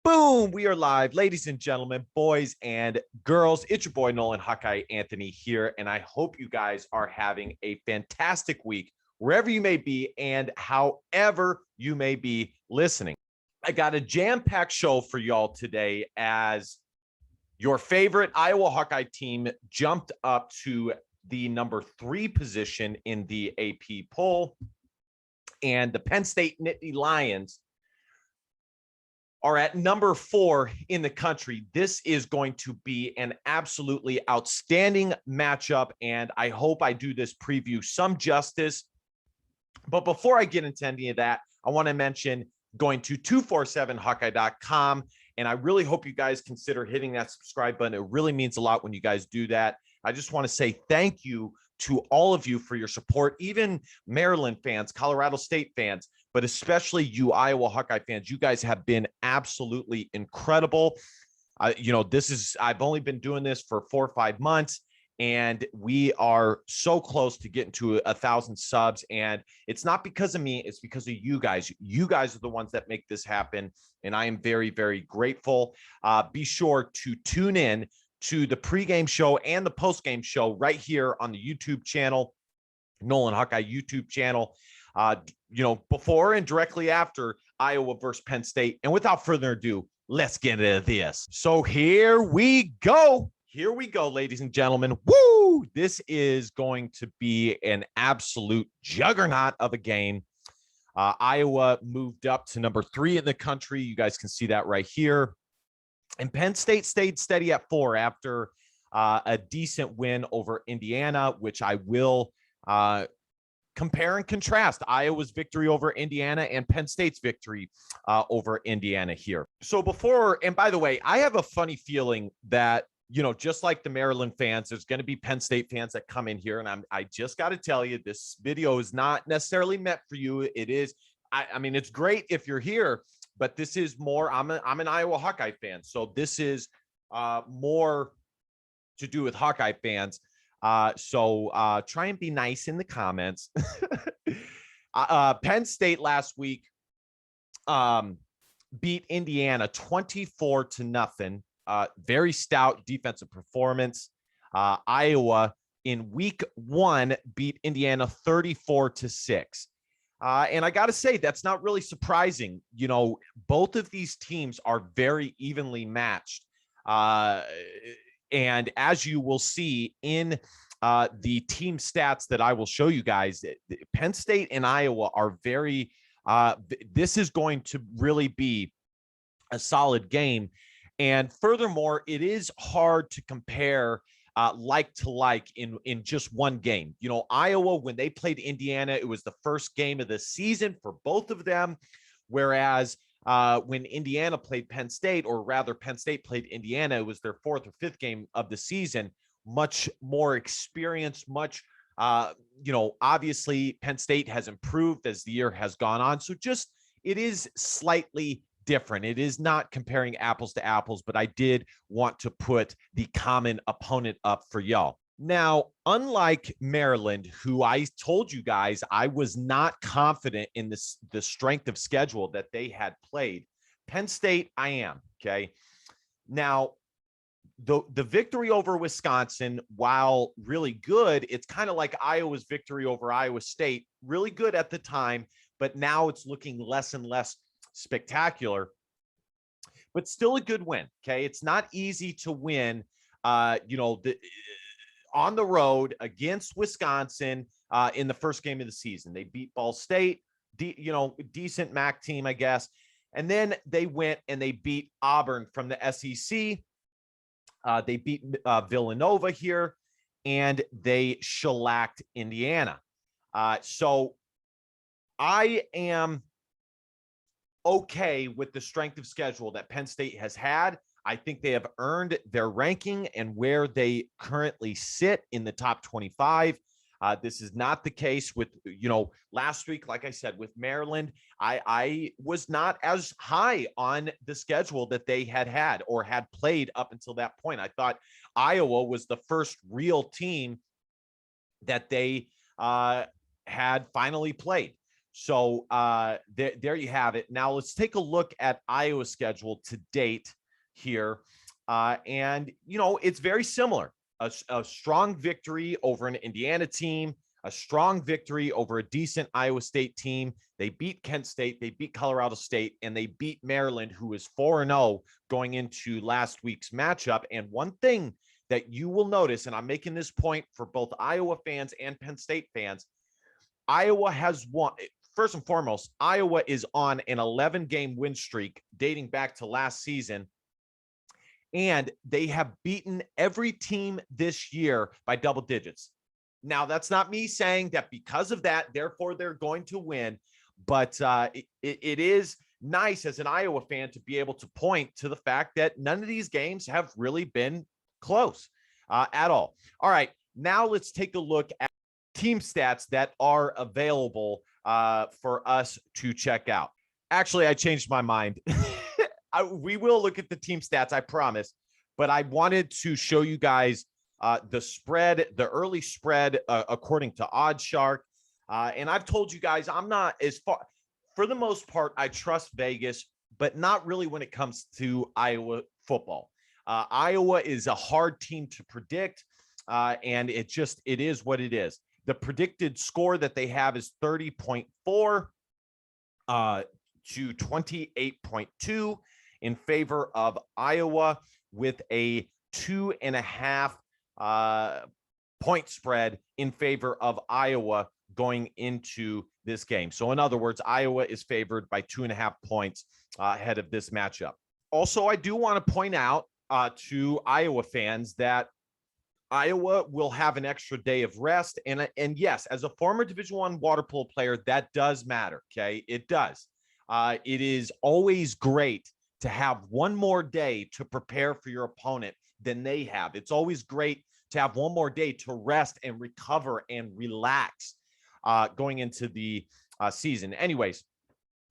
Boom, we are live, ladies and gentlemen, boys and girls. It's your boy Nolan Hawkeye Anthony here, and I hope you guys are having a fantastic week wherever you may be and however you may be listening. I got a jam-packed show for y'all today as your favorite Iowa Hawkeye team jumped up to the number 3 position in the AP poll, and the Penn State Nittany Lions are at number 4 in the country. This is going to be an absolutely outstanding matchup, and I hope I do this preview some justice. But before I get into any of that, I want to mention going to 247hawkeye.com, and I really hope you guys consider hitting that subscribe button. It really means a lot when you guys do that. I just want to say thank you to all of you for your support, even Maryland fans, Colorado State fans, but especially you Iowa Hawkeye fans. You guys have been absolutely incredible. I've only been doing this for 4 or 5 months, and we are so close to getting to 1,000 subs. And it's not because of me, it's because of you guys. You guys are the ones that make this happen, and I am very, very grateful. Be sure to tune in to the pregame show and the postgame show right here on the YouTube channel, Nolan Hawkeye YouTube channel. Before and directly after Iowa versus Penn State. And without further ado, let's get into this. So here we go. Here we go, ladies and gentlemen. Woo! This is going to be an absolute juggernaut of a game. Iowa moved up to number 3 in the country. You guys can see that right here. And Penn State stayed steady at 4 after a decent win over Indiana, which I will compare and contrast Iowa's victory over Indiana and Penn State's victory over Indiana here. So and by the way, I have a funny feeling that, just like the Maryland fans, there's going to be Penn State fans that come in here. And I just got to tell you, this video is not necessarily meant for you. It is, I mean, it's great if you're here, but this is more, I'm an Iowa Hawkeye fan. So this is more to do with Hawkeye fans. So try and be nice in the comments. Penn State last week beat Indiana 24-0. Very stout defensive performance. Iowa in week 1 beat Indiana 34-6. And I got to say, that's not really surprising. Both of these teams are very evenly matched. And as you will see in the team stats that I will show you guys, Penn State and Iowa are very, this is going to really be a solid game. And furthermore, it is hard to compare like to like in just one game. Iowa, when they played Indiana, it was the first game of the season for both of them. Whereas when Indiana played Penn State, or rather Penn State played Indiana, it was their 4th or 5th game of the season. Much more experience, obviously Penn State has improved as the year has gone on. So it is slightly different. It is not comparing apples to apples, but I did want to put the common opponent up for y'all. Now, unlike Maryland, who I told you guys I was not confident in the strength of schedule that they had played, Penn State, I am. Okay. Now, the victory over Wisconsin, while really good, it's kind of like Iowa's victory over Iowa State, really good at the time, but now it's looking less and less spectacular, but still a good win. Okay. It's not easy to win, on the road against Wisconsin in the first game of the season. They beat Ball State, decent MAC team, I guess. And then they went and they beat Auburn from the SEC. They beat Villanova here, and they shellacked Indiana. So I am okay with the strength of schedule that Penn State has had. I think they have earned their ranking and where they currently sit in the top 25. This is not the case with, last week, like I said, with Maryland, I was not as high on the schedule that they had or had played up until that point. I thought Iowa was the first real team that they had finally played. So there you have it. Now let's take a look at Iowa's schedule to date here. And, it's very similar. A strong victory over an Indiana team, a strong victory over a decent Iowa State team. They beat Kent State, they beat Colorado State, and they beat Maryland, who is 4-0 going into last week's matchup. And one thing that you will notice, and I'm making this point for both Iowa fans and Penn State fans, Iowa has won. First and foremost, Iowa is on an 11-game win streak dating back to last season. And they have beaten every team this year by double digits. Now, that's not me saying that because of that, therefore they're going to win. But it is nice as an Iowa fan to be able to point to the fact that none of these games have really been close at all. All right, now let's take a look at team stats that are available for us to check out. Actually, I changed my mind. We will look at the team stats, I promise. But I wanted to show you guys the spread, the early spread, according to OddsShark. And I've told you guys, I'm not as far, for the most part, I trust Vegas, but not really when it comes to Iowa football. Iowa is a hard team to predict, and it is what it is. The predicted score that they have is 30.4 to 28.2 in favor of Iowa, with a 2.5 point spread in favor of Iowa going into this game. So in other words, Iowa is favored by 2.5 points ahead of this matchup. Also, I do want to point out to Iowa fans that Iowa will have an extra day of rest. And yes, as a former Division I water polo player, that does matter. Okay, it does. It is always great to have one more day to prepare for your opponent than they have. It's always great to have one more day to rest and recover and relax going into the season. Anyways,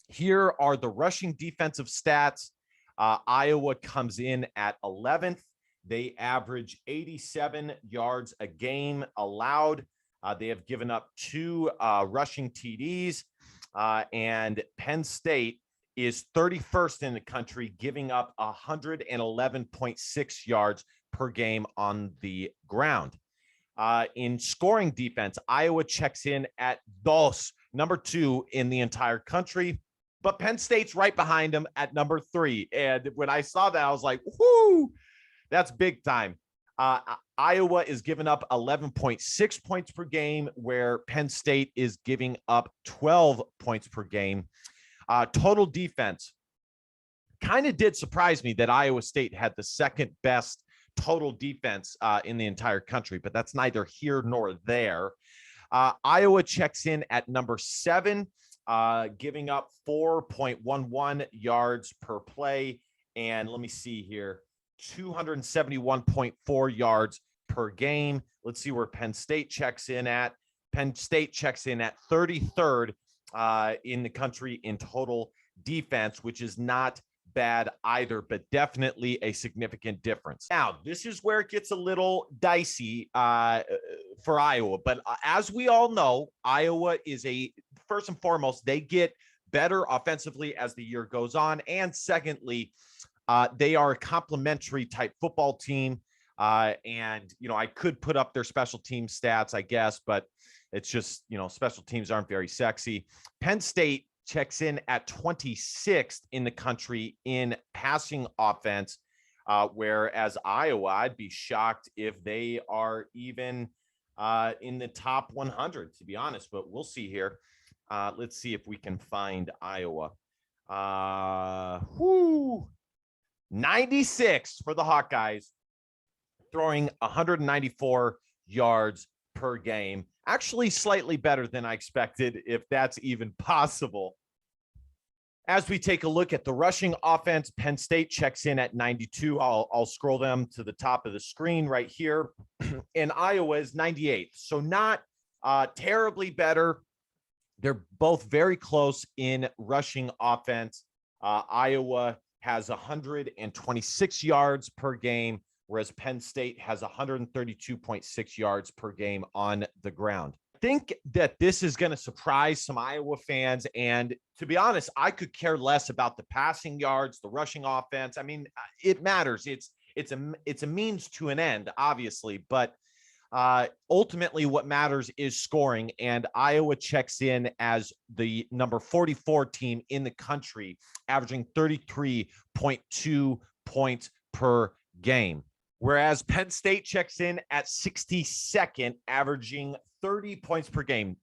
here are the rushing defensive stats. Iowa comes in at 11th. They average 87 yards a game allowed. They have given up 2 rushing TDs, and Penn State is 31st in the country, giving up 111.6 yards per game on the ground. In scoring defense, Iowa checks in at number 2 in the entire country, but Penn State's right behind them at number 3. And when I saw that, I was like, whoo, that's big time. Iowa is giving up 11.6 points per game, where Penn State is giving up 12 points per game. Total defense kind of did surprise me that Iowa State had the second best total defense in the entire country, but that's neither here nor there. Iowa checks in at number 7, giving up 4.11 yards per play. And let me see here, 271.4 yards per game. Let's see where Penn State checks in at. Penn State checks in at 33rd in the country in total defense, which is not bad either, but definitely a significant difference. Now, this is where it gets a little dicey for Iowa, but as we all know, Iowa is first and foremost, they get better offensively as the year goes on, and secondly, they are a complementary type football team. And, I could put up their special team stats, I guess, but it's just, special teams aren't very sexy. Penn State checks in at 26th in the country in passing offense, whereas Iowa, I'd be shocked if they are even in the top 100, to be honest, but we'll see here. Let's see if we can find Iowa. 96 for the Hawkeyes, throwing 194 yards per game. Actually, slightly better than I expected, if that's even possible. As we take a look at the rushing offense, Penn State checks in at 92. I'll scroll them to the top of the screen right here. And Iowa is 98. So not terribly better. They're both very close in rushing offense. Iowa has 126 yards per game, whereas Penn State has 132.6 yards per game on the ground. think that this is going to surprise some Iowa fans. And to be honest, I could care less about the passing yards, the rushing offense. I mean, it matters. It's a means to an end, obviously, but ultimately what matters is scoring. And Iowa checks in as the number 44 team in the country, averaging 33.2 points per game. Whereas Penn State checks in at 62nd, averaging 30 points per game,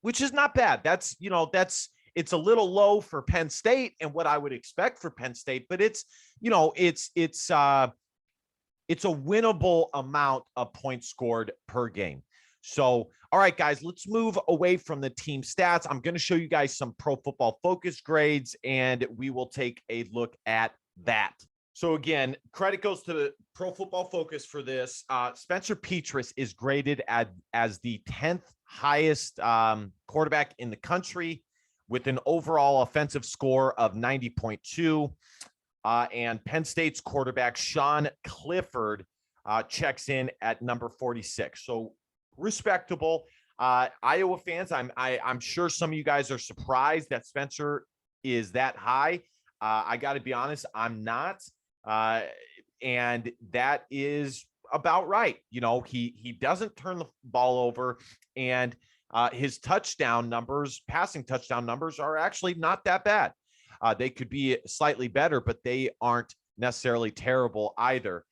which is not bad. It's a little low for Penn State and what I would expect for Penn State, but it's a winnable amount of points scored per game. So, all right, guys, let's move away from the team stats. I'm going to show you guys some Pro Football Focus grades, and we will take a look at that. So again, credit goes to Pro Football Focus for this. Spencer Petras is graded as the 10th highest quarterback in the country with an overall offensive score of 90.2. And Penn State's quarterback, Sean Clifford, checks in at number 46. So respectable. Iowa fans, I'm sure some of you guys are surprised that Spencer is that high. I got to be honest, I'm not. And that is about right. He doesn't turn the ball over, and his touchdown numbers, passing touchdown numbers, are actually not that bad. They could be slightly better, but they aren't necessarily terrible either.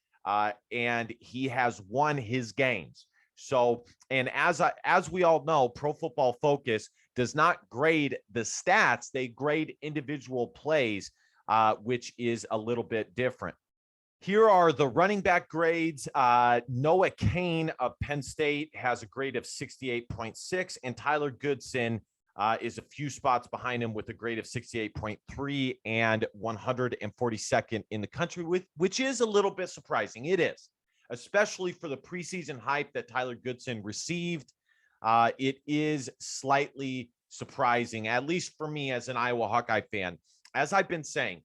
And he has won his games. So, and as we all know, Pro Football Focus does not grade the stats; they grade individual plays, which is a little bit different. Here are the running back grades. Noah Cain of Penn State has a grade of 68.6, and Tyler Goodson is a few spots behind him with a grade of 68.3 and 142nd in the country, which is a little bit surprising. It is, especially for the preseason hype that Tyler Goodson received. It is slightly surprising, at least for me as an Iowa Hawkeye fan. As I've been saying,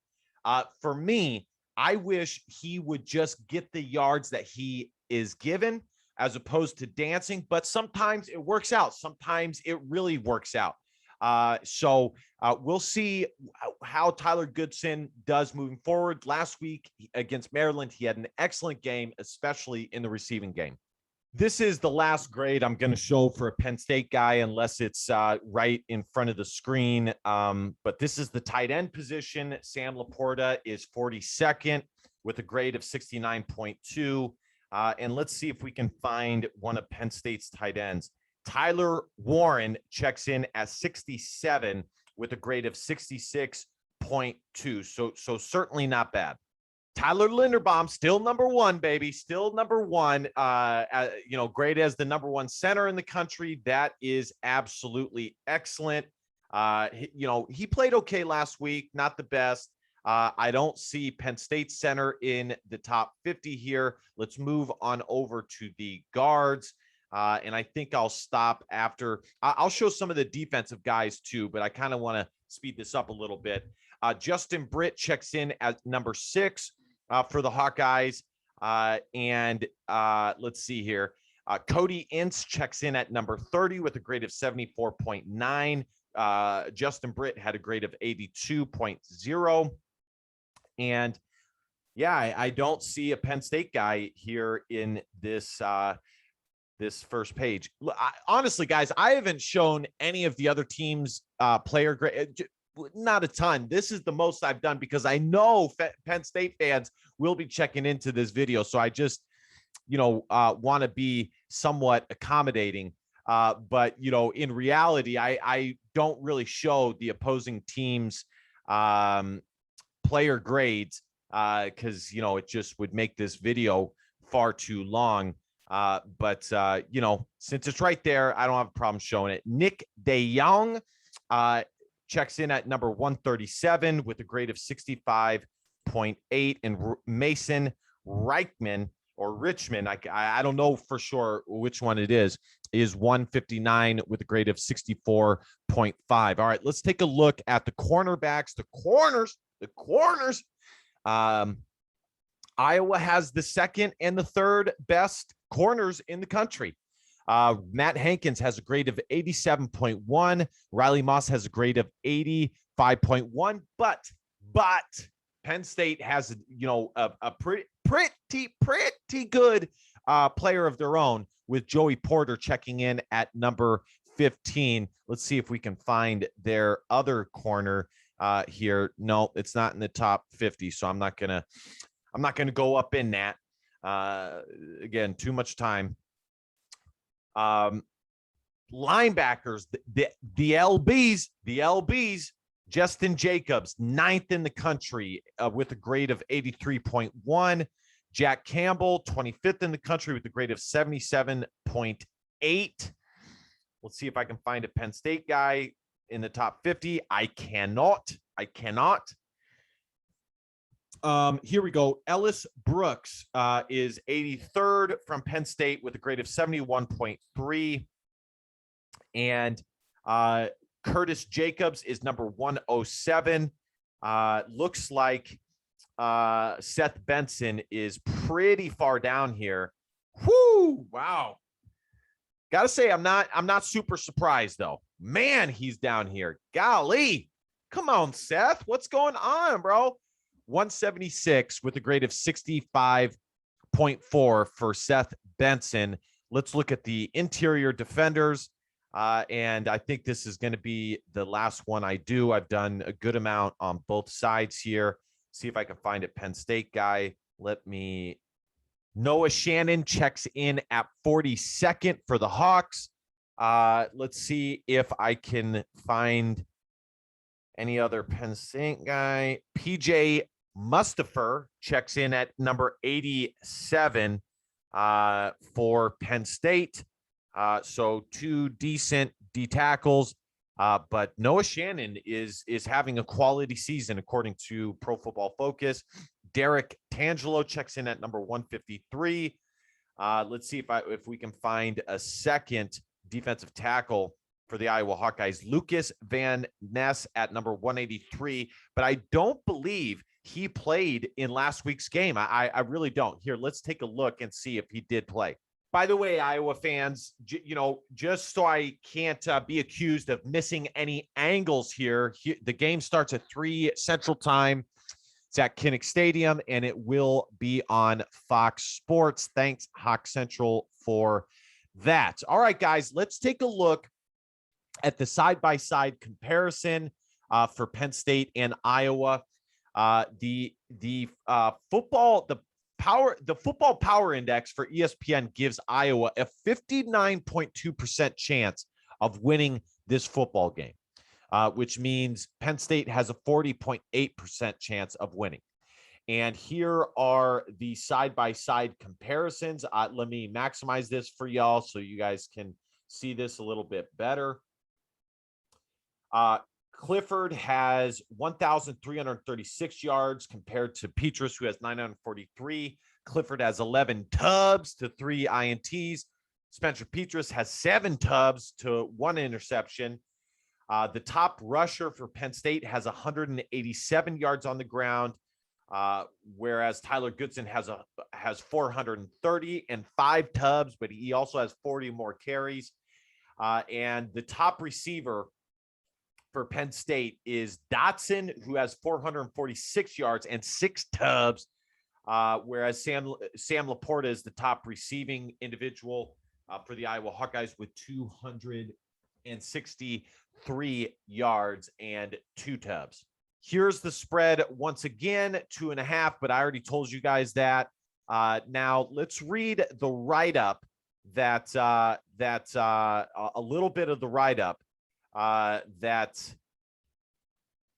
for me, I wish he would just get the yards that he is given as opposed to dancing, but sometimes it works out. Sometimes it really works out. So we'll see how Tyler Goodson does moving forward. Last week against Maryland, he had an excellent game, especially in the receiving game. This is the last grade I'm going to show for a Penn State guy, unless it's right in front of the screen. But this is the tight end position. Sam Laporta is 42nd with a grade of 69.2. And let's see if we can find one of Penn State's tight ends. Tyler Warren checks in at 67 with a grade of 66.2. So certainly not bad. Tyler Linderbaum, still number one, baby. Still number one, great as the number one center in the country. That is absolutely excellent. He played okay last week, not the best. I don't see Penn State center in the top 50 here. Let's move on over to the guards. And I think I'll stop after. I'll show some of the defensive guys too, but I kind of want to speed this up a little bit. Justin Britt checks in at number 6. For the Hawkeyes. Let's see here. Cody Ince checks in at number 30 with a grade of 74.9. Justin Britt had a grade of 82.0. And yeah, I don't see a Penn State guy here in this this first page. Honestly, guys, I haven't shown any of the other teams' player grade. Not a ton. This is the most I've done because I know Penn State fans will be checking into this video. So I just, want to be somewhat accommodating. But, in reality, I don't really show the opposing team's player grades because, it just would make this video far too long. But since it's right there, I don't have a problem showing it. Nick DeJong, checks in at number 137 with a grade of 65.8, and Mason Reichman or Richmond, I don't know for sure which one it is 159 with a grade of 64.5. All right, let's take a look at the cornerbacks, the corners. Iowa has the second and the third best corners in the country. Matt Hankins has a grade of 87.1. Riley Moss has a grade of 85.1. But Penn State has, a pretty good player of their own, with Joey Porter checking in at number 15. Let's see if we can find their other corner here. No, it's not in the top 50, so I'm not gonna go up in that. Again, too much time. Linebackers, the LBs, Justin Jacobs, 9th in the country with a grade of 83.1. Jack Campbell, 25th in the country with a grade of 77.8. Let's see if I can find a Penn State guy in the top 50. I cannot. Here we go. Ellis Brooks is 83rd from Penn State with a grade of 71.3. And Curtis Jacobs is number 107. Looks like Seth Benson is pretty far down here. Whoo! Wow. Gotta say, I'm not super surprised though. Man, he's down here. Golly. Come on, Seth. What's going on, bro? 176 with a grade of 65.4 for Seth Benson. Let's look at the interior defenders. And I think this is going to be the last one I do. I've done a good amount on both sides here. See if I can find a Penn State guy. Noah Shannon checks in at 42nd for the Hawks. Let's see if I can find any other Penn State guy. PJ Mustipher checks in at number 87 for Penn State. So 2 decent D tackles. But Noah Shannon is having a quality season according to Pro Football Focus. Derek Tangelo checks in at number 153. Let's see if we can find a second defensive tackle for the Iowa Hawkeyes. Lucas Van Ness at number 183, but I don't believe he played in last week's game. I really don't. Here, let's take a look and see if he did play. By the way, Iowa fans, just so I can't be accused of missing any angles here, the game starts at 3 Central Time. It's at Kinnick Stadium, and it will be on Fox Sports. Thanks, Hawk Central, for that. All right, guys, let's take a look at the side-by-side comparison for Penn State and Iowa. The football power index for ESPN gives Iowa a 59.2% chance of winning this football game, which means Penn State has a 40.8% chance of winning. And here are the side-by-side comparisons. Let me maximize this for y'all so you guys can see this a little bit better. Clifford has 1,336 yards compared to Petrus, who has 943. Clifford has 11 tubs to 3 INTs. Spencer Petrus has 7 tubs to 1 interception. The top rusher for Penn State has 187 yards on the ground, whereas Tyler Goodson has 430 and 5 tubs, but he also has 40 more carries. And the top receiver for Penn State is Dotson, who has 446 yards and 6 tubs, whereas Sam Laporta is the top receiving individual for the Iowa Hawkeyes with 263 yards and 2 tubs. Here's the spread once again, 2.5, but I already told you guys that. Now let's read the write-up that a little bit of the write-up that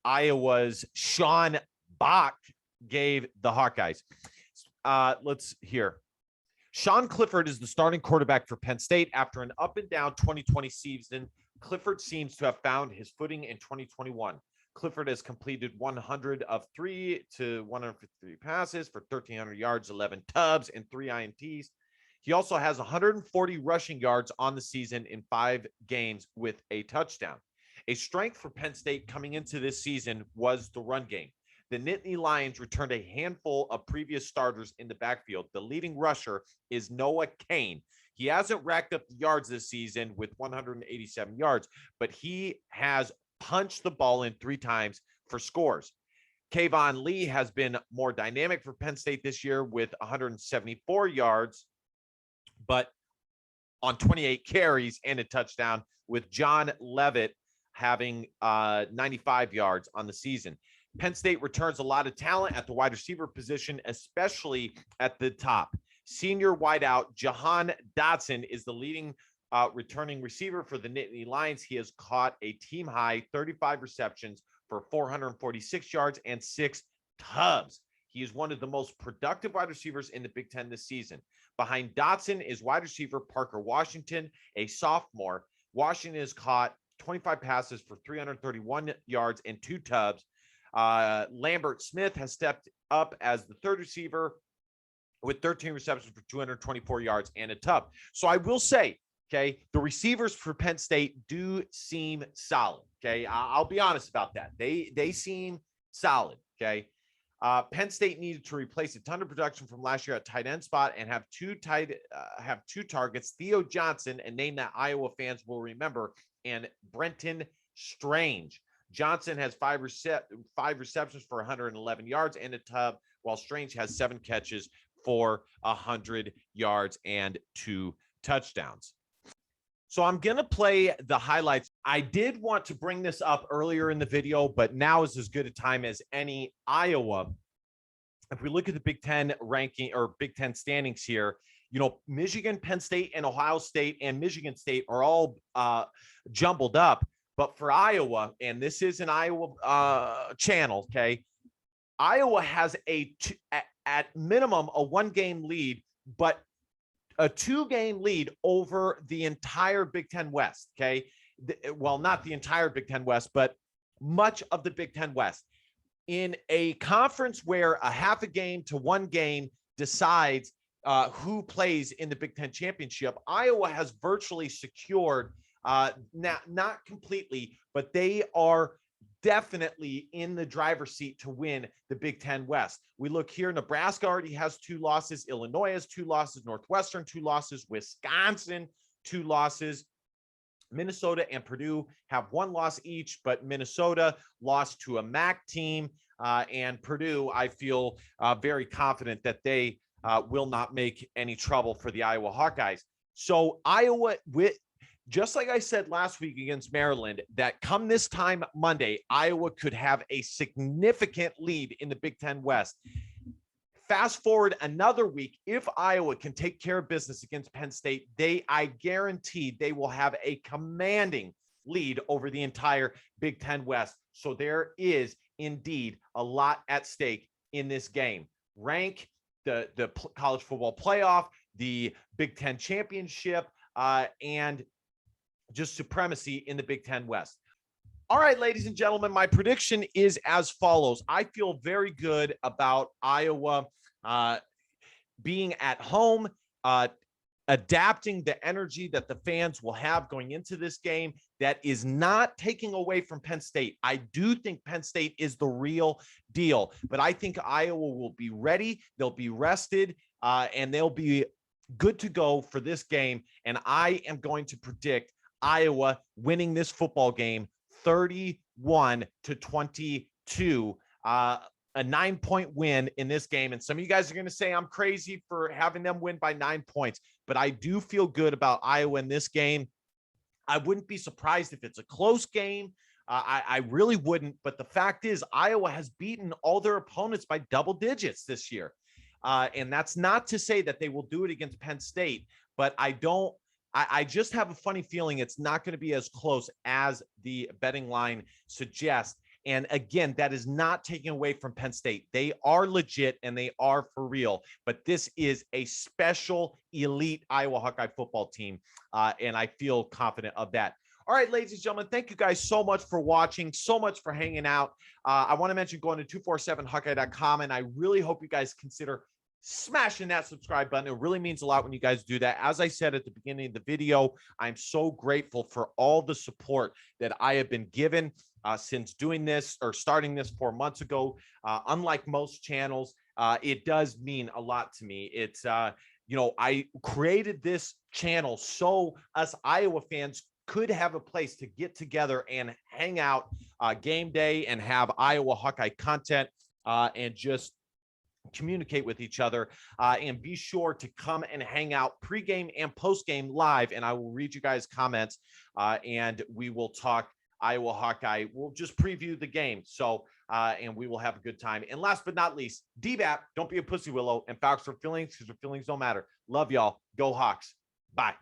Iowa's Sean Bach gave the Hawkeyes. Let's hear. Sean Clifford is the starting quarterback for Penn State. After an up and down 2020 season, Clifford seems to have found his footing in 2021. Clifford has completed 100 of 3 to 153 passes for 1,300 yards, 11 tubs, and 3 INTs. He also has 140 rushing yards on the season in 5 games with a touchdown. A strength for Penn State coming into this season was the run game. The Nittany Lions returned a handful of previous starters in the backfield. The leading rusher is Noah Cain. He hasn't racked up the yards this season with 187 yards, but he has punched the ball in 3 times for scores. Kayvon Lee has been more dynamic for Penn State this year with 174 yards, but on 28 carries and a touchdown, with John Levitt having 95 yards on the season. Penn State returns a lot of talent at the wide receiver position, especially at the top. Senior wideout Jahan Dotson is the leading returning receiver for the Nittany Lions. He has caught a team high 35 receptions for 446 yards and 6 tubs. He is one of the most productive wide receivers in the Big Ten this season. Behind Dotson is wide receiver Parker Washington, a sophomore. Washington has caught 25 passes for 331 yards and 2 tubs. Lambert Smith has stepped up as the third receiver with 13 receptions for 224 yards and a tub. So I will say, okay, the receivers for Penn State do seem solid. Okay, I'll be honest about that. They seem solid. Okay. Penn State needed to replace a ton of production from last year at tight end spot and have two targets, Theo Johnson, a name that Iowa fans will remember, and Brenton Strange. Johnson has 5 receptions for 111 yards and a tub, while Strange has 7 catches for 100 yards and 2 touchdowns. So I'm going to play the highlights. I did want to bring this up earlier in the video, but now is as good a time as any. Iowa, if we look at the Big Ten ranking or Big Ten standings here, you know, Michigan, Penn State, and Ohio State and Michigan State are all jumbled up. But for Iowa, and this is an Iowa channel, okay, Iowa has at minimum a 1-game lead, but a 2-game lead over the entire Big Ten West, okay? Well, not the entire Big Ten West, but much of the Big Ten West. In a conference where a half a game to 1 game decides who plays in the Big Ten championship, Iowa has virtually secured, not completely, but they are definitely in the driver's seat to win the Big Ten West. We look here, Nebraska already has 2 losses. Illinois has 2 losses. Northwestern, 2 losses. Wisconsin, 2 losses. Minnesota and Purdue have 1 loss each, but Minnesota lost to a MAC team. And Purdue, I feel very confident that they will not make any trouble for the Iowa Hawkeyes. So Iowa, just like I said last week against Maryland, that come this time Monday, Iowa could have a significant lead in the Big Ten West. Fast forward another week, if Iowa can take care of business against Penn State, I guarantee they will have a commanding lead over the entire Big Ten West. So there is indeed a lot at stake in this game. Rank, the college football playoff, the Big Ten championship, and just supremacy in the Big Ten West. All right, ladies and gentlemen, my prediction is as follows. I feel very good about Iowa being at home, adapting the energy that the fans will have going into this game. That is not taking away from Penn State. I do think Penn State is the real deal, but I think Iowa will be ready. They'll be rested, and they'll be good to go for this game. And I am going to predict Iowa winning this football game 31-22, a 9-point win in this game. And some of you guys are going to say I'm crazy for having them win by 9 points, but I do feel good about Iowa in this game. I wouldn't be surprised if it's a close game. I really wouldn't. But the fact is, Iowa has beaten all their opponents by double digits this year. And that's not to say that they will do it against Penn State, but I just have a funny feeling it's not going to be as close as the betting line suggests. And again, that is not taking away from Penn State. They are legit and they are for real. But this is a special elite Iowa Hawkeye football team. And I feel confident of that. All right, ladies and gentlemen, thank you guys so much for watching, so much for hanging out. I want to mention going to 247hawkeye.com, and I really hope you guys consider smashing that subscribe button. It really means a lot when you guys do that. As I said at the beginning of the video, I'm so grateful for all the support that I have been given since doing this or starting this 4 months ago. Unlike most channels, it does mean a lot to me. It's I created this channel so us Iowa fans could have a place to get together and hang out game day and have Iowa Hawkeye content and just communicate with each other, and be sure to come and hang out pregame and postgame live. And I will read you guys' comments, and we will talk Iowa Hawkeye. We'll just preview the game. So, and we will have a good time. And last but not least, DBAP, don't be a pussy willow, and Falcons for feelings, because your feelings don't matter. Love y'all. Go Hawks. Bye.